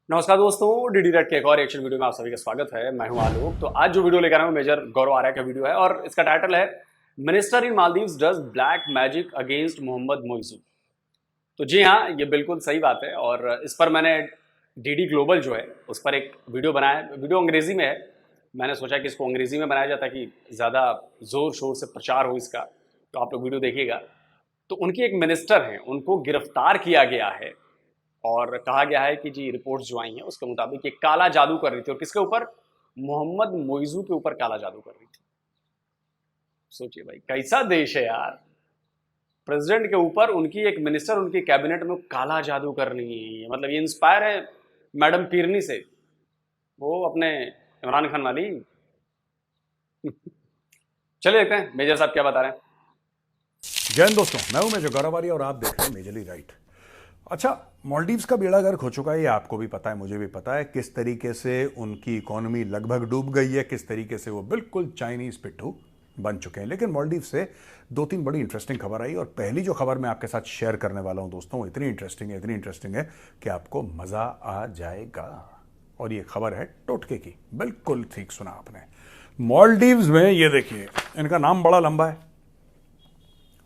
नमस्कार दोस्तों, DD red के एक और एक्शन वीडियो में आप सभी का स्वागत है। मैं हूं आलोक। तो आज जो वीडियो लेकर आया हूं मेजर गौरव आर्या का वीडियो है और इसका टाइटल है minister in Maldives does black magic against Mohamed Muizzu. तो जी हाँ, ये बिल्कुल सही बात है और इस पर मैंने डीडी ग्लोबल जो है उस पर एक वीडियो बनाया है। वीडियो अंग्रेजी में है। मैंने सोचा कि इसको अंग्रेजी में बनाया जाए ताकि ज़्यादा ज़ोर शोर से प्रचार हो इसका। तो आप लोग वीडियो देखिएगा। तो उनकी एक मिनिस्टर हैं, उनको गिरफ्तार किया गया है और कहा गया है कि जी रिपोर्ट्स जो आई हैं उसके मुताबिक ये काला जादू कर रही थी। और किसके ऊपर? मोहम्मद मोइजू के ऊपर काला जादू कर रही थी। सोचिए भाई, कैसा देश है यार। प्रेसिडेंट के ऊपर उनकी एक मिनिस्टर, उनकी कैबिनेट में काला जादू कर रही है। मतलब ये इंस्पायर है मैडम पीरनी से, वो अपने इमरान खान वाली। चलिए देखते हैं मेजर साहब क्या बता रहे हैं। जय हिंद दोस्तों, मैं हूं मेजर गौरव और आप देख रहे हैं मेजरली राइट। अच्छा, मालदीव्स का बेड़ा गर्क हो चुका है, ये आपको भी पता है, मुझे भी पता है किस तरीके से उनकी इकोनॉमी लगभग डूब गई है, किस तरीके से वो बिल्कुल चाइनीज पिट्ठू बन चुके हैं। लेकिन मालदीव से दो तीन बड़ी इंटरेस्टिंग खबर आई और पहली जो खबर मैं आपके साथ शेयर करने वाला हूं दोस्तों, वो इतनी इंटरेस्टिंग है कि आपको मजा आ जाएगा। और ये खबर है टोटके की, बिल्कुल ठीक सुना आपने। मालदीव्स में ये देखिए, इनका नाम बड़ा लंबा है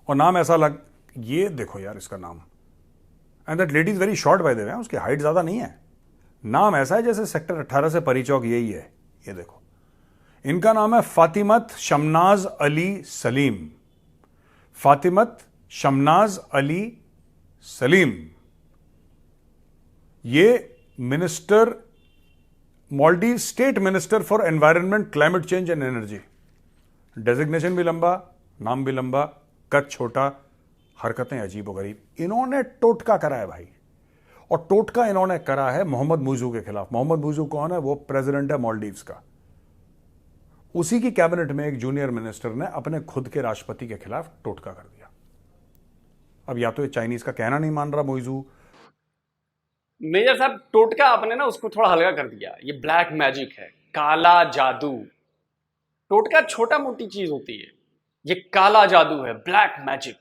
और नाम ऐसा लग, ये देखो यार इसका नाम, and that lady is very short by the way, उसकी हाइट ज्यादा नहीं है। नाम ऐसा है जैसे सेक्टर 18 से परी चौक यही है। ये देखो, इनका नाम है फातिमत शमनाज अली सलीम। फातिमत शमनाज अली सलीम, ये minister, Maldives state minister for environment, climate change and energy. Designation भी लंबा, नाम भी लंबा, कद छोटा, हरकतें अजीबोगरीब। इन्होंने टोटका करा है भाई, और टोटका इन्होंने करा है मोहम्मद मुइजू के खिलाफ। मोहम्मद मुइजू कौन है? वो प्रेसिडेंट है मालदीव्स का। उसी की कैबिनेट में एक जूनियर मिनिस्टर ने अपने खुद के राष्ट्रपति के खिलाफ टोटका कर दिया। अब या तो ये चाइनीज का कहना नहीं मान रहा मुइजू। मेजर साहब, टोटका आपने ना उसको थोड़ा हल्का कर दिया। ये ब्लैक मैजिक है, काला जादू। टोटका छोटा मोटी चीज होती है, ये काला जादू है, ब्लैक मैजिक।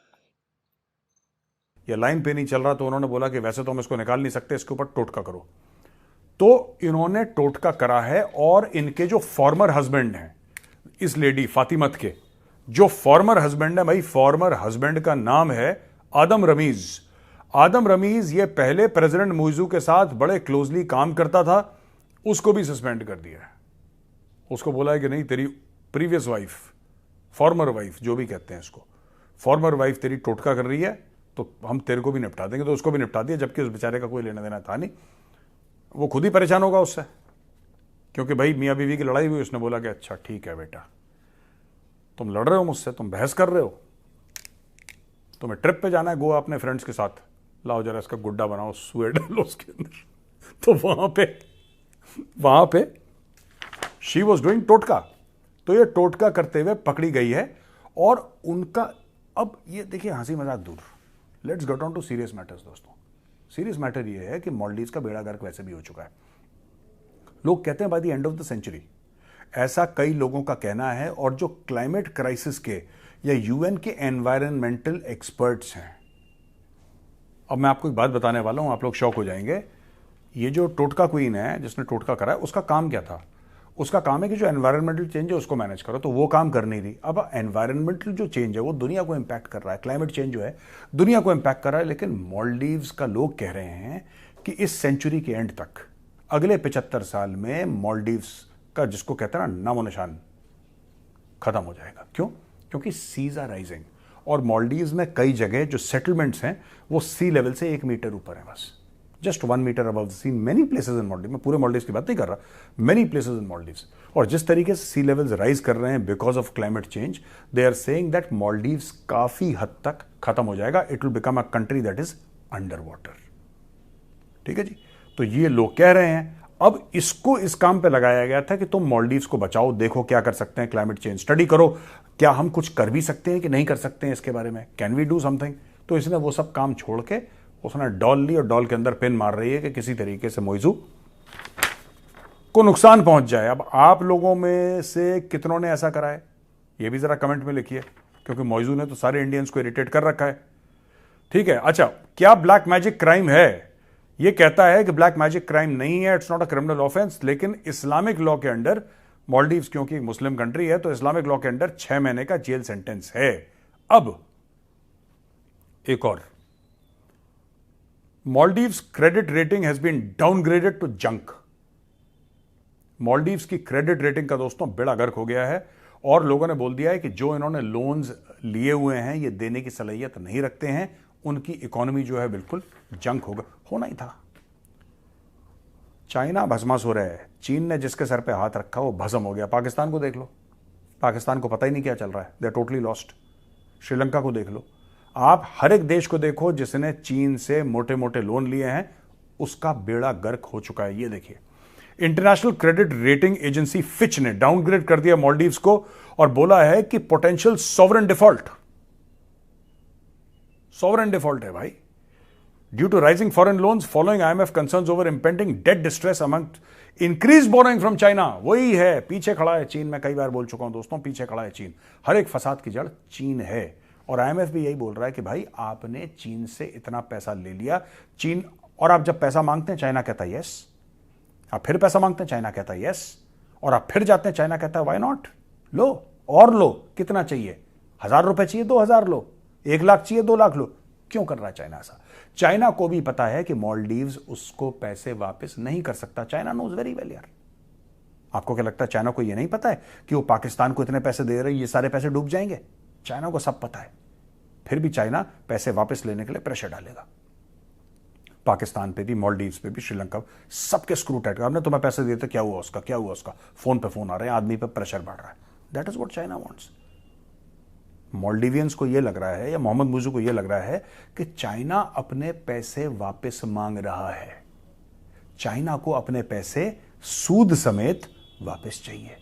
ये लाइन पे नहीं चल रहा तो उन्होंने बोला कि वैसे तो हम इसको निकाल नहीं सकते, इसके ऊपर टोटका करो। तो इन्होंने टोटका करा है और इनके जो फॉर्मर हस्बैंड हैं, इस लेडी फातिमत के जो फॉर्मर हस्बैंड है भाई, फॉर्मर हस्बैंड का नाम है आदम रमीज। आदम रमीज ये पहले प्रेसिडेंट मुइजू के साथ बड़े क्लोजली काम करता था, उसको भी सस्पेंड कर दिया है। उसको बोला है कि नहीं, तेरी प्रीवियस वाइफ, फॉर्मर वाइफ जो भी कहते हैं इसको, फॉर्मर वाइफ तेरी टोटका कर रही है तो हम तेरे को भी निपटा देंगे। तो उसको भी निपटा दिया, जबकि उस बेचारे का कोई लेना देना था नहीं। वो खुद ही परेशान होगा उससे, क्योंकि भाई मियाँ बीवी की लड़ाई हुई, उसने बोला कि अच्छा ठीक है बेटा, तुम लड़ रहे हो मुझसे, तुम बहस कर रहे हो, तुम्हें ट्रिप पे जाना है गोवा अपने फ्रेंड्स के साथ, लाओ जरा इसका गुड्डा बनाओ, सुए डालो उसके अंदर। तो वहां पे शी वॉज डूइंग टोटका। तो ये टोटका करते हुए पकड़ी गई है और उनका, अब ये देखिए हंसी मजाक दूर, let's get on to serious matters दोस्तों। सीरियस मैटर ये है कि मालदीव्स का बेड़ा गर्क वैसे भी हो चुका है। लोग कहते हैं by the end of the century, ऐसा कई लोगों का कहना है, और जो क्लाइमेट क्राइसिस के या यूएन के एनवायरमेंटल एक्सपर्ट्स हैं। अब मैं आपको एक बात बताने वाला हूं, आप लोग शॉक हो जाएंगे। ये जो टोटका क्वीन है जिसने टोटका करा है, उसका काम क्या था? उसका काम है कि जो एनवायरमेंटल चेंज है उसको मैनेज करो, तो वो काम कर नहीं रही। अब एनवायरमेंटल जो चेंज है वो दुनिया को इंपैक्ट कर रहा है, क्लाइमेट चेंज जो है दुनिया को इंपैक्ट कर रहा है। लेकिन मालदीव्स का लोग कह रहे हैं कि इस सेंचुरी के एंड तक, अगले 75 साल में मालदीव्स का, जिसको कहते हैं ना, नामो निशान खत्म हो जाएगा। क्यों? क्योंकि सीज आर राइजिंग, और मालदीव्स में कई जगह जो सेटलमेंट्स हैं वो सी लेवल से 1 मीटर ऊपर है, बस just 1 metre above the sea. Many places in Maldives, मैं पूरे मालदीव्स की बात नहीं कर रहा, मेनी प्लेसेस इन मालदीव्स। और जिस तरीके से सी लेवल्स राइज कर रहे हैं because of climate change, they are saying that Maldives काफी हद तक खत्म हो जाएगा। It will become a country that is under water. ठीक है जी, तो ये लोग कह रहे हैं। अब इसको इस काम पे लगाया गया था कि तुम मालदीव्स को बचाओ, देखो क्या कर सकते हैं, क्लाइमेट चेंज स्टडी करो, क्या हम कुछ कर भी सकते हैं कि नहीं कर सकते हैं इसके बारे में, कैन वी डू समथिंग। तो इसने वो सब काम छोड़ के उसने डॉल ली और डॉल के अंदर पिन मार रही है कि किसी तरीके से मोइजू को नुकसान पहुंच जाए। अब आप लोगों में से कितनों ने ऐसा करा है ये भी जरा कमेंट में लिखिए, क्योंकि मोइजू ने तो सारे इंडियंस को इरिटेट कर रखा है। ठीक है, अच्छा, क्या ब्लैक मैजिक क्राइम है ये कहता है कि ब्लैक मैजिक क्राइम नहीं है, it's not a criminal offence, लेकिन इस्लामिक लॉ के अंडर, मालदीव्स क्योंकि मुस्लिम कंट्री है तो इस्लामिक लॉ के अंडर 6 महीने का जेल सेंटेंस है। अब एक और, Maldives credit rating has been downgraded to junk. Maldives की क्रेडिट रेटिंग का दोस्तों बेड़ा गर्क हो गया है और लोगों ने बोल दिया है कि जो इन्होंने लोन्स लिए हुए हैं ये देने की सलाहियत नहीं रखते हैं, उनकी इकोनॉमी जो है बिल्कुल जंक होना ही था। चाइना भस्मासुर है, चीन ने जिसके सर पे हाथ रखा वो भस्म हो गया। पाकिस्तान को देख लो, पाकिस्तान को पता ही नहीं क्या चल रहा है, they are totally lost. Sri Lanka को देख लो, आप हर एक देश को देखो जिसने चीन से मोटे मोटे लोन लिए हैं, उसका बेड़ा गर्क हो चुका है। ये देखिए, international credit rating agency Fitch ने डाउनग्रेड कर दिया मालदीव्स को और बोला है कि पोटेंशियल सॉवरेन डिफॉल्ट है भाई, due to rising foreign loans following IMF concerns over impending debt distress among increase borrowing from China. वही है, पीछे खड़ा है चीन। मैं कई बार बोल चुका हूं दोस्तों, पीछे खड़ा है चीन। हर एक फसाद की जड़ चीन है और आईएमएफ भी यही बोल रहा है कि भाई आपने चीन से इतना पैसा ले लिया, चीन, और आप जब पैसा मांगते हैं चाइना कहता है यस, आप फिर पैसा मांगते हैं चाइना कहता है यस, और आप फिर जाते हैं चाइना कहता है व्हाई नॉट, लो और लो, कितना चाहिए, 1000 रुपए चाहिए 2000 लो, 1 लाख चाहिए 2 लाख लो। क्यों कर रहा है चाइना ऐसा? चाइना को भी पता है कि मालदीव्स उसको पैसे वापस नहीं कर सकता। चाइना नोज वेरी वेल यार। आपको क्या लगता है चाइना को यह नहीं पता है कि वो पाकिस्तान को इतने पैसे दे रहे हैं, ये सारे पैसे डूब जाएंगे? चाइना को सब पता है, फिर भी चाइना पैसे वापस लेने के लिए प्रेशर डालेगा। पाकिस्तान पे भी, मालदीव्स पे भी, श्रीलंका, सबके स्क्रू टाइट। हमने तुम्हें पैसे दिए थे, क्या हुआ उसका, क्या हुआ उसका? फोन पे फोन आ रहे हैं, आदमी पे प्रेशर बढ़ रहा है। That is what China wants. Maldivians को यह लग रहा है, या मोहम्मद मुर्सी को यह लग रहा है कि चाइना अपने पैसे वापस मांग रहा है, चाइना को अपने पैसे सूद समेत वापस चाहिए।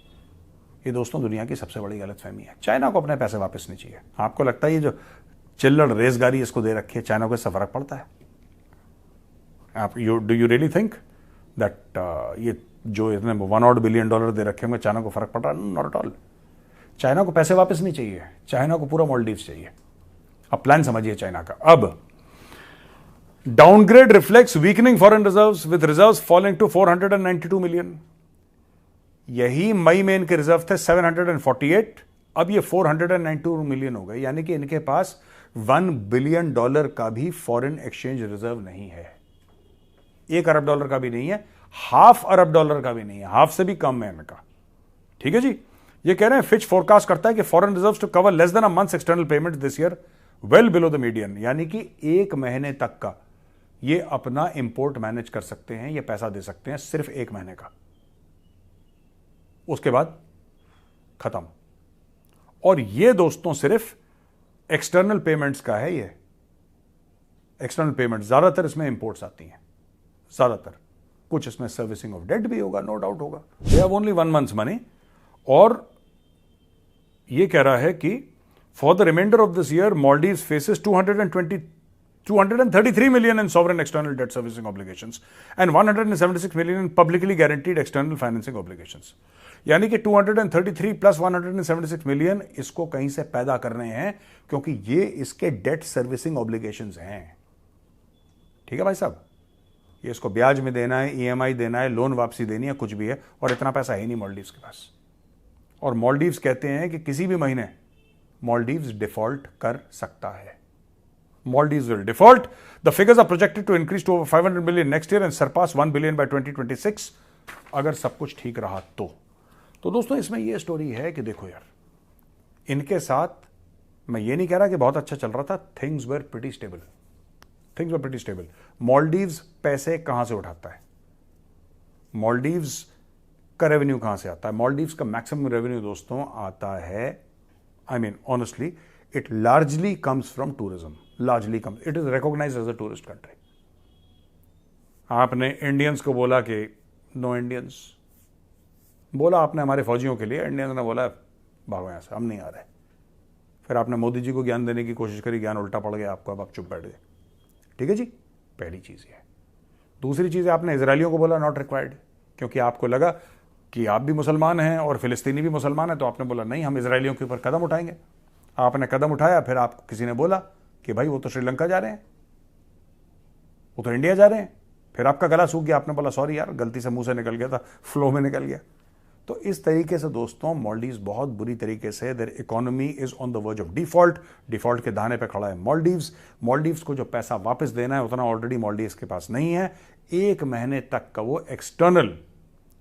ये दोस्तों दुनिया की सबसे बड़ी गलतफहमी है। चाइना को अपने पैसे वापस नहीं चाहिए। आपको लगता है ये जो चिल्लड़ रेसगारी इसको दे रखी है, चाइना को इससे फर्क पड़ता है? आप do you really think that ये जो इतने $1 बिलियन दे रखे होंगे चाइना को फर्क पड़ रहा है? Not at all. चाइना को पैसे वापस नहीं चाहिए, चाइना को पूरा मालदीव्स चाहिए। अब प्लान समझिए चाइना का। अब downgrade reflects weakening foreign reserves with reserves falling to 492 million. यही मई में इनके रिजर्व थे 748, अब ये 492 मिलियन हो गए, यानी कि इनके पास $1 बिलियन का भी फॉरेन एक्सचेंज रिजर्व नहीं है। $1 अरब का भी नहीं है, $500 अरब का भी नहीं है, हाफ से भी कम है इनका। ठीक है जी। ये कह रहे हैं फिच फोरकास्ट करता है कि foreign reserves to cover less than a months external payment this year, well below the median. यानी कि 1 महीने तक का ये अपना इंपोर्ट मैनेज कर सकते हैं, ये पैसा दे सकते हैं सिर्फ 1 महीने का, उसके बाद खत्म। और ये दोस्तों सिर्फ एक्सटर्नल पेमेंट्स का है। ये एक्सटर्नल पेमेंट, ज्यादातर इसमें इंपोर्ट्स आती हैं, ज्यादातर। कुछ इसमें सर्विसिंग ऑफ डेट भी होगा, नो डाउट होगा। They have only 1 months money. और ये कह रहा है कि for the reminder of this year Maldives faces 233 million in sovereign external debt servicing obligations and 176 million in publicly guaranteed external financing obligations। यानी कि 233 प्लस 176 मिलियन इसको कहीं से पैदा कर रहे हैं, क्योंकि ये इसके डेट सर्विसिंग ऑब्लिगेशंस हैं। ठीक है भाई साहब, ये इसको ब्याज में देना है, ईएमआई देना है, लोन वापसी देनी है, कुछ भी है, और इतना पैसा है नहीं मालदीव्स के पास। और मालदीव्स कहते हैं कि किसी भी महीने मालदीव्स डिफॉल्ट कर सकता है। Maldives will default. The figures are projected to increase to over 500 million next year and surpass 1 billion by 2026 अगर सब कुछ ठीक रहा तो दोस्तों इसमें यह स्टोरी है कि देखो यार, इनके साथ मैं ये नहीं कह रहा कि बहुत अच्छा चल रहा था, things were pretty stable. Maldives पैसे कहां से उठाता है? मालदीव्स का रेवेन्यू कहां से आता है? मालदीव्स का मैक्सिमम रेवेन्यू दोस्तों आता है, I mean honestly, it largely comes from tourism. It is recognized as a tourist country. आपने इंडियंस को बोला कि नो इंडियंस, बोला आपने हमारे फौजियों के लिए, इंडियंस ने बोला भागो यहां से, हम नहीं आ रहे। फिर आपने मोदी जी को ज्ञान देने की कोशिश करी, ज्ञान उल्टा पड़ गया आपको, अब आप चुप बैठ गए। ठीक है जी, पहली चीज है। दूसरी चीज, आपने इजरायलियों को बोला नॉट रिक्वायर्ड, क्योंकि आपको लगा कि आप भी मुसलमान हैं और फिलिस्तीनी भी मुसलमान है, तो आपने बोला नहीं, हम इजरायलियों के ऊपर कदम उठाएंगे। आपने कदम उठाया, फिर आपको किसी ने बोला कि भाई वो तो श्रीलंका जा रहे हैं, वो तो इंडिया जा रहे हैं, फिर आपका गला सूख गया, आपने बोला सॉरी यार गलती से मुंह से निकल गया था, फ्लो में निकल गया। तो इस तरीके से दोस्तों मालदीव्स बहुत बुरी तरीके से, there economy is on the verge of default के दाने पे खड़ा है मालदीव्स को जो पैसा वापस देना है उतना ऑलरेडी मालदीव्स के पास नहीं है। 1 महीने तक का वो एक्सटर्नल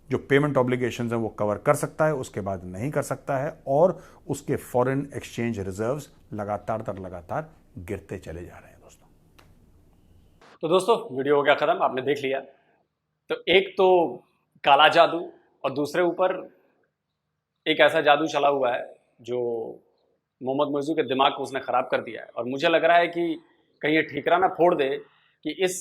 जो पेमेंट ऑब्लिगेशंस हैं वो कवर कर सकता है, उसके बाद नहीं कर सकता है, और उसके फॉरेन एक्सचेंज रिजर्व्स लगातार गिरते चले जा रहे हैं दोस्तों। तो दोस्तों वीडियो हो गया खत्म, आपने देख लिया। तो एक तो काला जादू और दूसरे ऊपर एक ऐसा जादू चला हुआ है जो मोहम्मद मोइजू के दिमाग को उसने ख़राब कर दिया है। और मुझे लग रहा है कि कहीं ये ठीकरा ना फोड़ दे कि इस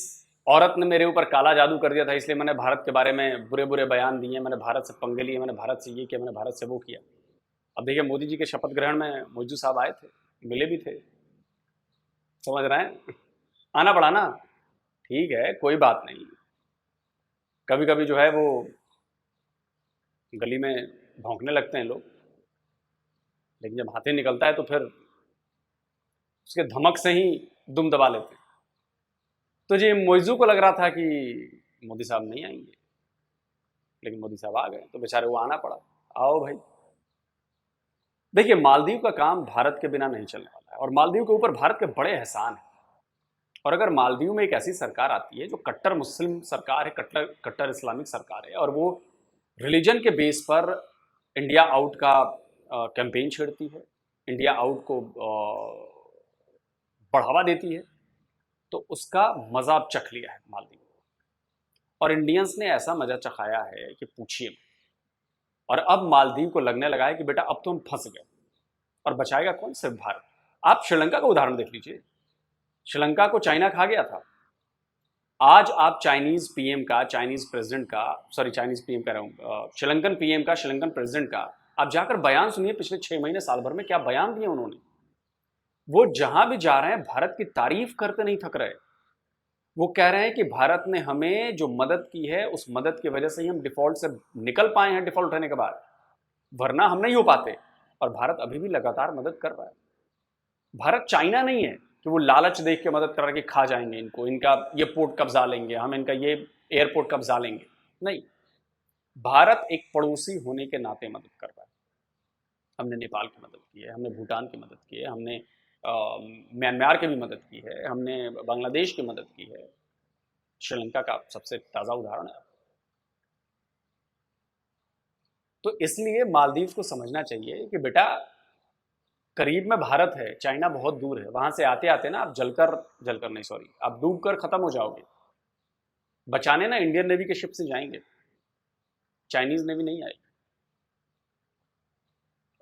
औरत ने मेरे ऊपर काला जादू कर दिया था, इसलिए मैंने भारत के बारे में बुरे बुरे बयान दिए, मैंने भारत से पंगे लिए, मैंने भारत से ये किया, मैंने भारत से वो किया। अब देखिए मोदी जी के शपथ ग्रहण में मोइजू साहब आए थे, मिले भी थे, समझ रहे हैं, आना पड़ा ना, ठीक है कोई बात नहीं। कभी कभी जो है वो गली में भौंकने लगते हैं लोग, लेकिन जब हाथे निकलता है तो फिर उसके धमक से ही दुम दबा लेते हैं। तो जी मोइजू को लग रहा था कि मोदी साहब नहीं आएंगे, लेकिन मोदी साहब आ गए तो बेचारे वो आना पड़ा। आओ भाई। देखिए मालदीव का काम भारत के बिना नहीं चलने वाला है, और मालदीव के ऊपर भारत के बड़े एहसान हैं। और अगर मालदीव में एक ऐसी सरकार आती है जो कट्टर मुस्लिम सरकार है, कट्टर इस्लामिक सरकार है, और वो रिलीजन के बेस पर इंडिया आउट का कैंपेन छेड़ती है, इंडिया आउट को बढ़ावा देती है, तो उसका मजा अब चख लिया है मालदीव। और इंडियंस ने ऐसा मजा चखाया है कि पूछिए मत। और अब मालदीव को लगने लगा है कि बेटा अब तो हम फंस गए, और बचाएगा कौन? सिर्फ भारत। आप श्रीलंका का उदाहरण देख लीजिए, श्रीलंका को चाइना खा गया था। आज आप चाइनीज पीएम का, चाइनीज प्रेसिडेंट का, सॉरी चाइनीज पीएम कह रहा हूं, श्रीलंकन पीएम का, श्रीलंकन प्रेसिडेंट का आप जाकर बयान सुनिए, पिछले 6 महीने साल भर में क्या बयान दिए उन्होंने। वो जहां भी जा रहे हैं भारत की तारीफ करते नहीं थक रहे। वो कह रहे हैं कि भारत ने हमें जो मदद की है उस मदद की वजह से ही हम डिफॉल्ट से निकल पाए हैं, डिफॉल्ट होने के बाद, वरना हम नहीं हो पाते। और भारत अभी भी लगातार मदद कर रहा है। भारत चाइना नहीं है कि वो लालच देख के मदद कर रहा है कि खा जाएंगे इनको, इनका ये पोर्ट कब्जा लेंगे, हम इनका ये एयरपोर्ट कब्जा लेंगे। नहीं, भारत एक पड़ोसी होने के नाते मदद कर रहा है। हमने नेपाल की मदद की है, हमने भूटान की मदद की है, हमने म्यांमार की भी मदद की है, हमने बांग्लादेश की मदद की है, श्रीलंका का सबसे ताज़ा उदाहरण है। तो इसलिए मालदीव को समझना चाहिए कि बेटा करीब में भारत है, चाइना बहुत दूर है, वहां से आते आते ना आप जलकर नहीं, सॉरी, आप डूबकर खत्म हो जाओगे। बचाने ना इंडियन नेवी के शिप से जाएंगे, चाइनीज नेवी नहीं आएगी।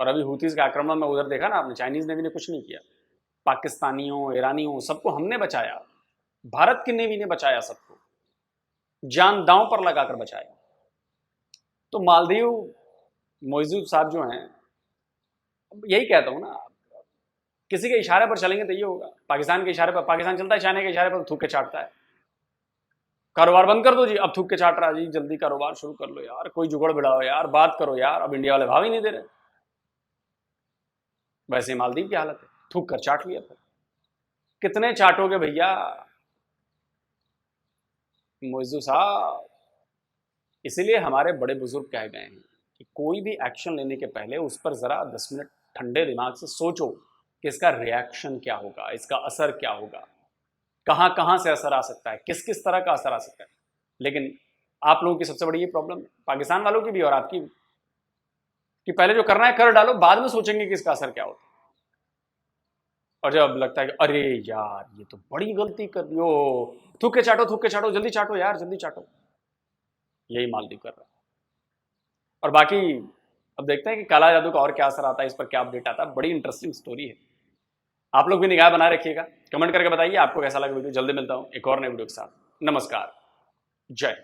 और अभी हूतीज के आक्रमण में उधर देखा ना आपने, चाइनीज नेवी ने कुछ नहीं किया, पाकिस्तानियों, ईरानियों, सबको हमने बचाया, भारत की नेवी ने बचाया, सबको जान दांव पर लगाकर बचाया। तो मालदीव मोइजू साहब जो हैं, यही कहता हूं ना, किसी के इशारे पर चलेंगे तो ये होगा। पाकिस्तान के इशारे पर पाकिस्तान चलता है, चाइना के इशारे पर थूक के चाटता है। कारोबार बंद कर दो जी, अब थूक के चाट रहा जी, जल्दी कारोबार शुरू कर लो यार, कोई जुगाड़ बिड़ाओ यार, बात करो यार। अब इंडिया वाले भाव ही नहीं दे रहे। वैसे मालदीव की हालत है, थूक कर चाट लिया। फिर कितने चाटोगे भैया मोइजू साहब। इसीलिए हमारे बड़े बुजुर्ग कह गए हैं कि कोई भी एक्शन लेने के पहले उस पर जरा 10 मिनट ठंडे दिमाग से सोचो कि इसका रिएक्शन क्या होगा, इसका असर क्या होगा, कहां कहां से असर आ सकता है, किस किस तरह का असर आ सकता है। लेकिन आप लोगों की सबसे बड़ी ये प्रॉब्लम, पाकिस्तान वालों की भी और आपकी, कि पहले जो करना है कर डालो, बाद में सोचेंगे कि इसका असर क्या होता है। और जब लगता है कि अरे यार ये तो बड़ी गलती कर दी, थूक के चाटो, जल्दी चाटो यार, जल्दी चाटो। यही मालदीव कर रहा है। और बाकी अब देखते हैं कि काला जादू का और क्या असर आता है, इस पर क्या अपडेट आता है। बड़ी इंटरेस्टिंग स्टोरी है। आप लोग भी निगाह बनाए रखिएगा, कमेंट करके बताइए आपको कैसा लगा वीडियो। जल्दी मिलता हूं एक और नए वीडियो के साथ। नमस्कार, जय।